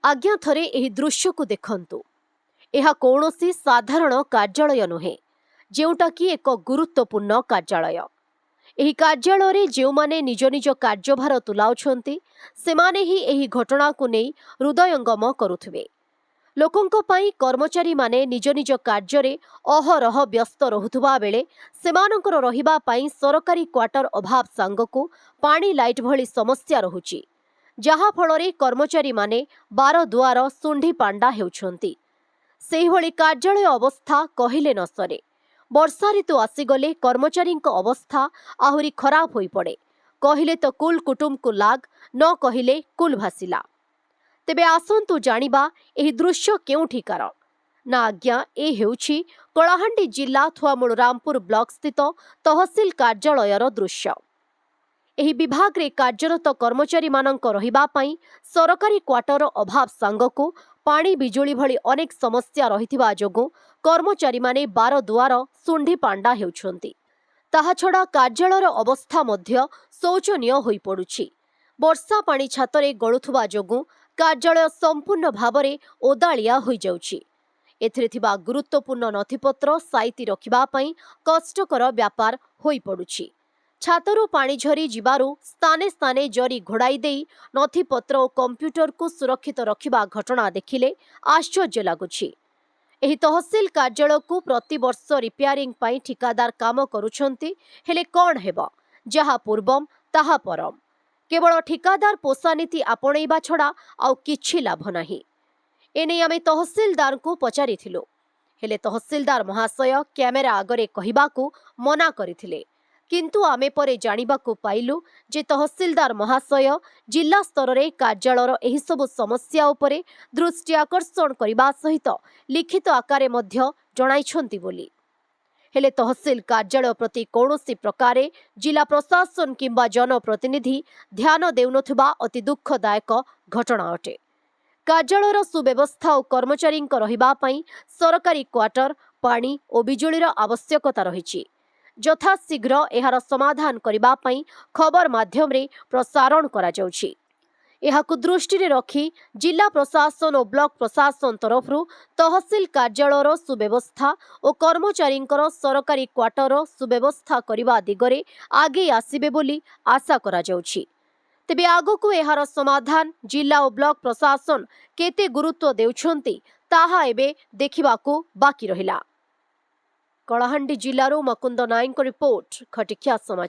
आज्ञा थरे एही दृश्य को देखंतु। यह कौनसी साधारण कार्यालय नुहे, जेउटा कि एक गुरुत्वपूर्ण कार्यालय। एही कार्यालय रे जेउ माने निज निज कार्यभार तुलाउछंती सेमाने ही एही घटना को नै हृदयंगम करुथिबे। लोकंक पई कर्मचारी माने निज निज कार्य रे अहरह व्यस्त रहुथुबा बेले सेमानकर रहिबा पई सरकारी क्वार्टर अभाव सांगको पानी लाइट भली समस्या रहुची, जहा फଳରେ कर्मचारी माने बार दुआर सुंढी पांडा हेउछंती। सेहिभଳି कार्यालय अवस्था कहिले न सरे। वर्षा ऋतु आसीगले कर्मचारी अवस्था आहुरी खराब होई पड़े। कहिले तो कुल कुटुम को लाग, न कहिले कुल भासिला। तेबे आसंतु जानिबा एही दृश्य केउठिकार ना आज्ञा ए हेउछि कलाहांडी जिल्ला थुआमूल रामपुर ब्लॉक स्थित तहसील कार्यालयर दृश्य। एही विभाग रे कार्यरत कर्मचारी मानक रहिबा पई सरकारी क्वार्टर अभाव सांगको पानी बिजुली भली अनेक समस्या रहिथिबा जोगु कर्मचारी माने बार दुआर सुंढी पांडा हेउछंती। ताहा छड़ा कार्यालयर अवस्था मध्य शोचनीय होई पडुछि। वर्षा पानी छातरे गळुथुबा जोगु कार्यालय संपूर्ण भावरे ओदालिया होई जाउछि। एथिरे थिबा गुरुत्वपूर्ण नथिपत्र साइति रखिबा पई कष्टकर व्यापार होई पडुछि। छातरु पानी झरी जिबारु स्थाने स्थाने जरी घोड़ाई देई नथिपत्र और कंप्यूटर को सुरक्षित रखिबा घटना देखिले आश्चर्य लागुछि। एही तहसील कार्यालय को प्रति वर्ष रिपेयरिंग पई ठिकादार काम करूछंती, हेले कोन हेबा जहा पूर्वम ताहा परम। केवल ठिकादार पोषा नीति आपणैबा छड़ा आउ किछि लाभ नाही। एने आमे तहसीलदार को पचारिथिलु, हेले तहसीलदार महाशय कैमेरा आगरे कहिबाकू मना करिथिले। किंतु आमे परे जानिबाकू पाइलु जे तहसीलदार महाशय जिला स्तर रे कार्यालयर एही सब समस्या उपरे दृष्टि आकर्षण करिबा सहित लिखित आकारे मध्य जणाइछंती बोली। हेले तहसील कार्यालय प्रति कौनसी प्रकारे जिला प्रशासन किंबा जनप्रतिनिधि ध्यान देउनथुबा अति दुःखदायक घटना अटे। कार्यालयर सुव्यवस्था और कर्मचारी रहिबा पई सरकारी क्वार्टर, पानी और बिजुलीर आवश्यकता रहिछि। यथाशीघ्र एहार समाधान करिबा पई खबर माध्यम रे प्रसारण करा जाउछि। एहाकु दृष्टि रे रखी जिला प्रशासन और ब्लॉक प्रशासन तरफरु तहसील कार्यालयर सुव्यवस्था और कर्मचारी सरकारी क्वार्टर सुव्यवस्था करिबा दिगरे आगे आसीबे बोली आशा करा जाउछि। तेबे आगकु एहार समाधान जिला और ब्लॉक प्रशासन केते गुरुत्व देउछंती ताहा एबे देखिबाकू बाकी रहिला। कलाहांडी जिल्लारो मकुंद नायक रिपोर्ट, खटिकिया समाचार।